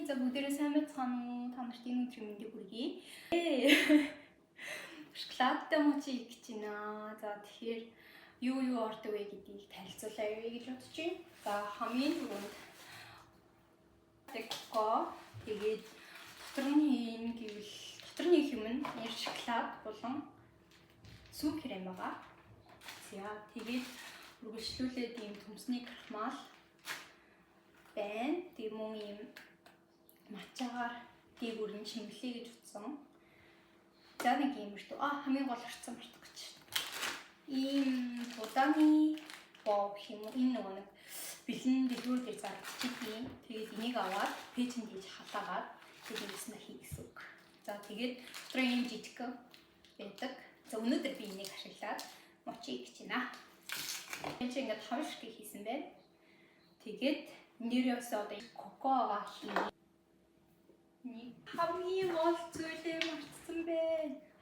За бүгдээрээ сайн байцгаана уу? Та нарт энэ өдрийн мэндийг хүргэе. Шоколадтай мочи хийж байна. За тэгэхээр юу ордог вэ гэдгийг танилцуулъя гэж бодож байна. За хамгийн түрүүнд коко тэгээд дотор нь хийх юм нь шоколад болон сүм крем байгаа. За тэгээд үргэлжлүүлээд ийм төмсний крахмал байна. Тэгээд мөн ийм матчагаар дээгүүр нь чимэглэе гэж утсан. За нэг юм шүү. Хамгийн гол орцсон мартах гэж. Ийм удааны боо гэх юм уу? Энэ нэг бэлэн дэлгүүр дээр зарагдчих юм. Тэгээд энийг аваад пэйжэнд хийж халаагаад тэгээд юмснаа хий гэсэн үг. За тэгээд дотор ийм жижиг байдаг. За өнөөдөр би энийг ашиглаад мочи хийж байна. Энд чинь ингээд 5 шиг хийсэн байна. Тэгээд нэрээс одоо кокоога хий. Хамгийн гол зүйлээ мартсан бэ.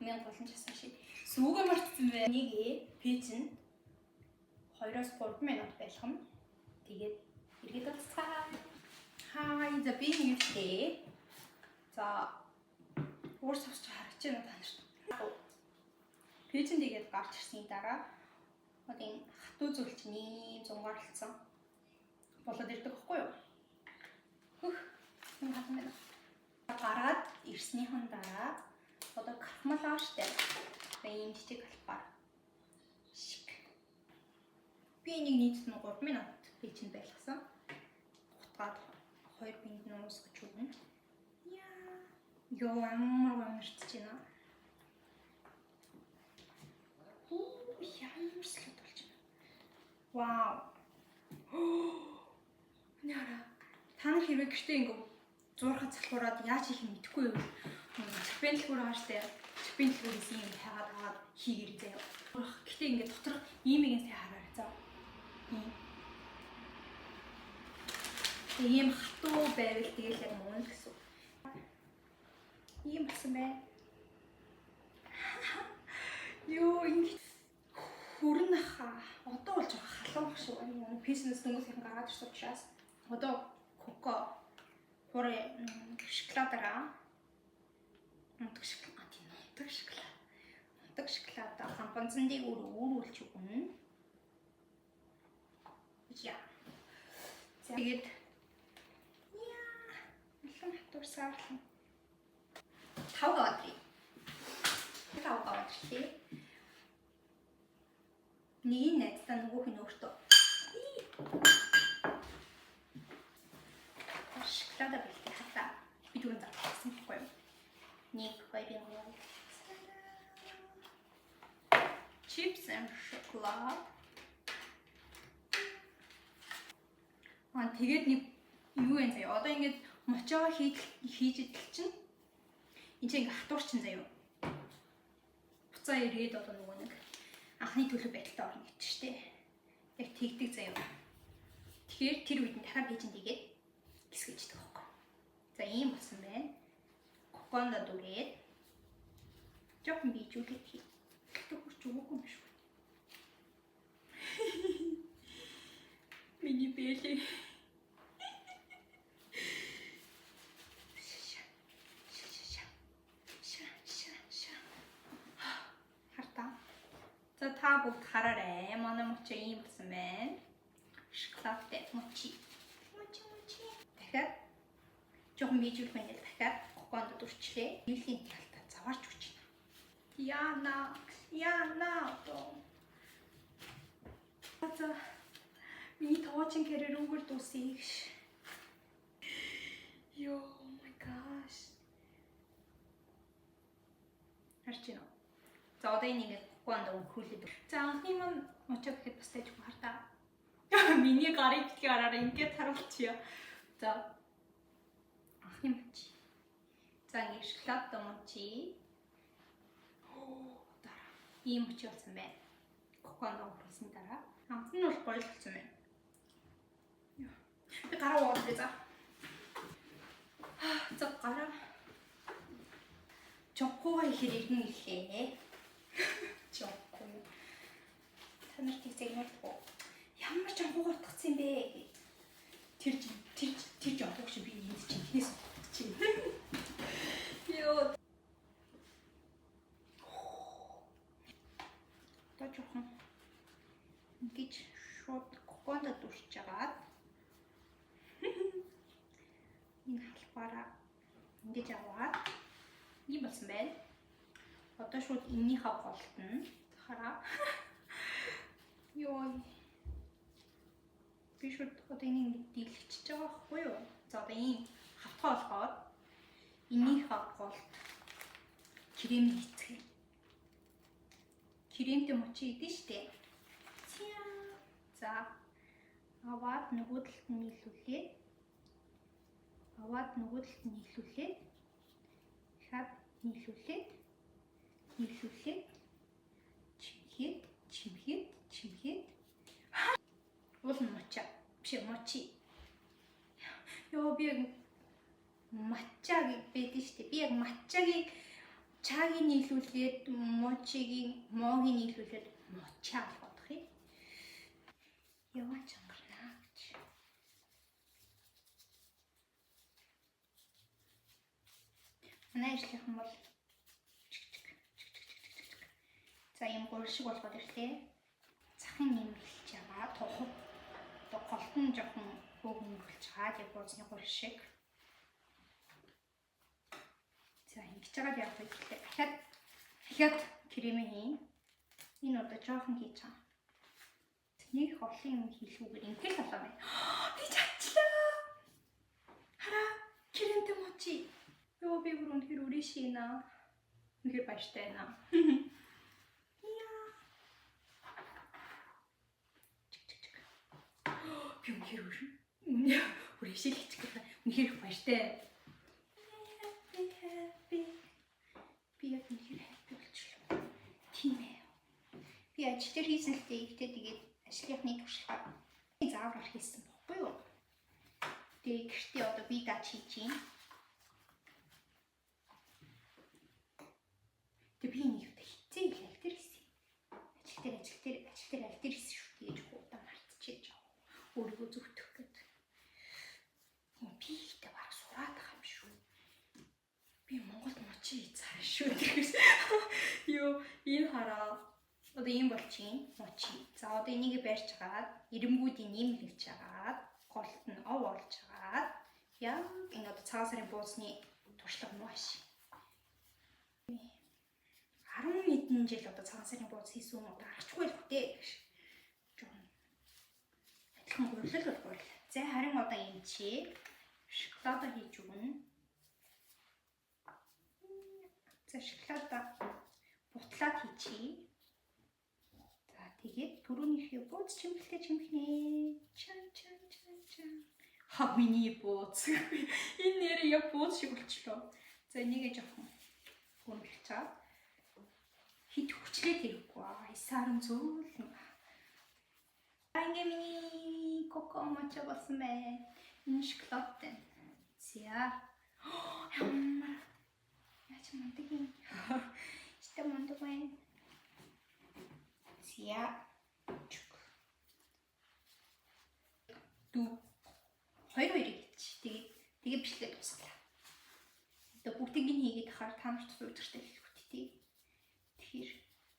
Хамгийн гол нь часан шиг сүүгээ мартсан бэ. Нэг пэйжэнд 2-3 минут байлгана. Тэгээд эргээд уцгаа. Хай за би нэгтэй. За уурс авч харагч юм та нарт. Пэйжэнд игээд гарч ирсний дараа одоо хатуу зүйл чинь ийм зунгааралцсан болоод ирдэг байхгүй юу? Энэ хатмаа гараад ирснийхэн дараа одоо крахмалаа штэ. Ийм жижиг албаар шиг. Би энийг нийтд нь 3 минут пэйжэнд байлгасан. Утгаад 2 бинд нуус гэж өгнө. Яа, ямар гомдчихж байна. Ямар слот болж байна. Вау. Яра. Та нар хэрвээ гэртээ ингэ зуурхад залхуураад яаж хийх юм мэдэхгүй юу? Чипэн дэлгүүр байгаа штэ. Чипэн дэлгүүрээс юм хайгаад хийгэрэй заяа. Гэтээ ингэ дотор иймийг нь хараарай заа. Ийм хатуу байвал тэгэл яг мөн гэсэн. Ийм басан бай. Йоо ингэ хүрэн хаа. Одоо болж байгаа халуун шүү. Энэ пэйжнээс дөнгөсийн гараад ирсэн учраас одоо коко хурэ шоколадаа унтаг шоколадаа хампанцан дээгүүр өөрүүлж өгнө. Яа. Тэгээд улам хатуурсаарлаа. 5 гаваад ирээ. Нэг нь найзтай нөгөөх нь өөртөө. Шоколада бэлтээ хатаа. Би түрүүн зарсан байхгүй юу? 1, 2, 3. Chips and chocolate. Тэгээд нэг юу вэ заяа. Одоо ингэж мочоо хийж идэл чинь. Энд чинь ингээ хатуур чинь заяа. Буцаа ирээд одоо нөгөө нэг анхны төлөв байдалтай орно гэж штэ. Яг тэгдэг заяа. Тэгэхээр тэр үед нь дахиад пэйжэнд игээд гисгэждэг байхгүй. За ийм болсон байна. Кокондо дүрээд жоохон бийжүүлээд хий. Тэгтээ хурц өгөөгүй юм шүү. Миний бэлээ. За та бүгд хараарай. Манай мочи ийм болсон байна. Шоколадтай мочи. Дахиад жоохон бийжүүлэх нь дахиад коконд дүрчлээ. Биелийн талтай заваарч өгч байна. Яна. За миний тоочин кэрээр үгээр дуусъя гэж. Yo, oh my gosh. Харчин. За одоо энийг коконд өгөхүүлээд. За анхны маань мочоо гэхэд бас тааж хартаа. Миний гарыг битгий хараараа ингээд харуулчихъя. За анхны мочи. За ингэ шоколадтай мочи. Дараа ийм мочи болсон байна. Коконд өгсөн дараа. Хамт нь бол гоё болсон байна. Би гараа уугаад за. За гараа. Чоккоо ихээр иргэн ирлээ. Чоккоо. Танарт тэгзэгнэхгүй. Ямар ч анхуугаар татсан бэ? Тэр жоохогч би энд чинь эхнээс Тухаараа ингэж аваад ийм болсон байна. Одоо шууд эннийхээ голтно. Тухаараа. Йой. Би шууд одоо энийг дийлэгчиж байгаа байхгүй юу? За одоо ийм хавтгай болгоод эннийхээ голт крем хийцгээе. Кремтэй мочи идэв штэ. За аваад нөгөө талд нь нийлүүлээд дахиад нийлүүлээд чимхээд уул нь мочаа биш мочи. Ёо би яг матчаг байдаг штэ. Би яг матчагийг чагийг нийлүүлээд мочигийн могийн нийлүүлээд мочаа болгох юм. Яваа чангарнаа гэж. Манай ажлынхан бол за юм гол шиг болгоод ирлээ. Захын нэмэрлж байгаа. Тухад голт нь жоохон хөөгнөрлж байгаа. Яг боцны гол шиг. За ингэж байгаа яг хэлээ. Дахиад крем хийн. Энэ удаа жоохон хийж байгаа. Нэг олон юм хийлгүүгээр ингээл болоо байна. Би чадчихлаа. Хараа, кремтэй мочи. Ёо би бүр үнэхээр үрээшина. Үнэхээр баяртай байна. Яа. Би үнэхээр үрээшил хийчих гэх. Үнэхээр баяртай. Би яг үнэхээр хайртай болчихлоо. Тийм ээ. Би ажил дээр хийсэн л дээ. Тэгээд ажлынхны туршлагаар заавар хийсэн баггүй юу? Тэгээд гэртээ одоо би даач хийж юм. Тэгээд би нэг удаа хийцээ аль дээр хийсэн. Ажил дээр аль дээр хийсэн шүү дээ. Хуудаа мартчихэж байгаа. Өөрийгөө зүгтөх гэдэг. Би ихтэй баг сураад байгаа юм шүү. Би Монголд мочи хийцаа шүү дээ. Ёо, энэ хараа. Одоо ийм болчих мочи. За одоо энийг барьж агаад эрэнгүүдийн нэмлэгж агаад голт нь ов олж агаад яг энэ одоо цагаан сарын буусны туршлага нь маш 10 хэдэн жил одоо цагаан сарын бууз хийсэн юм одоо аргачихгүй л хөтэй гэж жоон адилхан гурлал бол. За харин одоо энэ чи шоколада хийж өгнө. За шоколада бутлаад хийчихье. Тэгээд түрүүнийхээ бууз чимхлээ чимхнэ. Чан. Миний бууз. Энэ нэрээ яг бууз шиг болчихлоо. За энийг жоохон гүнлэж чад. Хит хүчлээд хэрэггүй. Исаарн зөөлн. Ингээ миний коко моча болсон бэ. Энэ шоколадтай. За. Яач мундаг юм. Истэ мундаг байна. Я хоёр хийж тэгээ бичлээ дуусглаа. Одоо бүгдийг нь хийгээд ахаар та нарт суулгачтай хэлэх үттэй. Тэгэхээр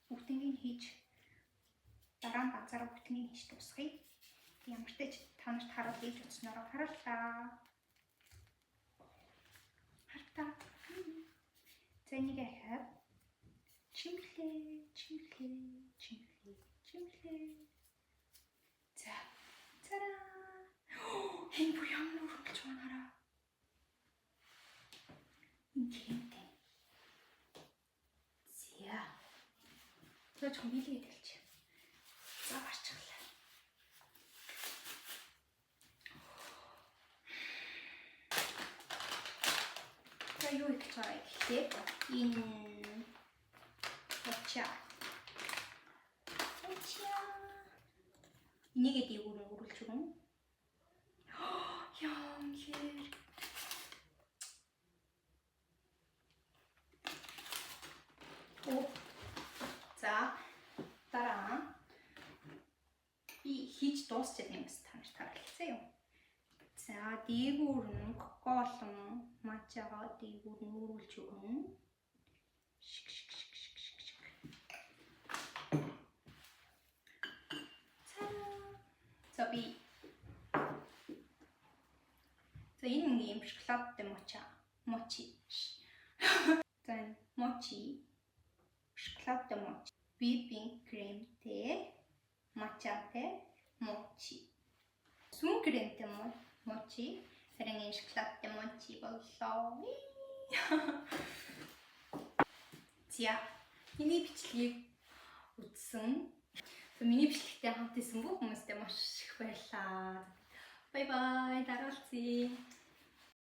бүгдийг нь хийж дараа нь ганцаараа бүгдийг нь хийж дуусгая. Ямар ч тач та нарт харуулж хийж үзснээр харууллаа. Хартаа. За энийг ахаад чимхлээ. За. Цараа. Энэ бүр ямар урагч байна. Интэнтэй. За. За чомилээ дэлч. За барчихлаа. За юу их цаа ихтэй. Энэ моча. Энийг дээгүүрээ өрүүлж өгнө. Яа хэр. За дараа би хийж дуусчаад юм бас та нарт харуулсан юм. За дээгүүр нь коколон мачагаа дээгүүр нь өрүүлж өгнө. За би. За энэ нэг юм шоколадтай мочи. За мочи. Шоколадтай мочи. Whipping creamтэй матчатай мочи. Сүүн кремтэй мочи. Харин энэ шоколадтай мочи боллоо. За миний бичлэгийг үзсэн. Миний бичлэгтэй хамт исэн бүх хүмүүстээ маш их баярлалаа. Bye bye. Дараалцъя.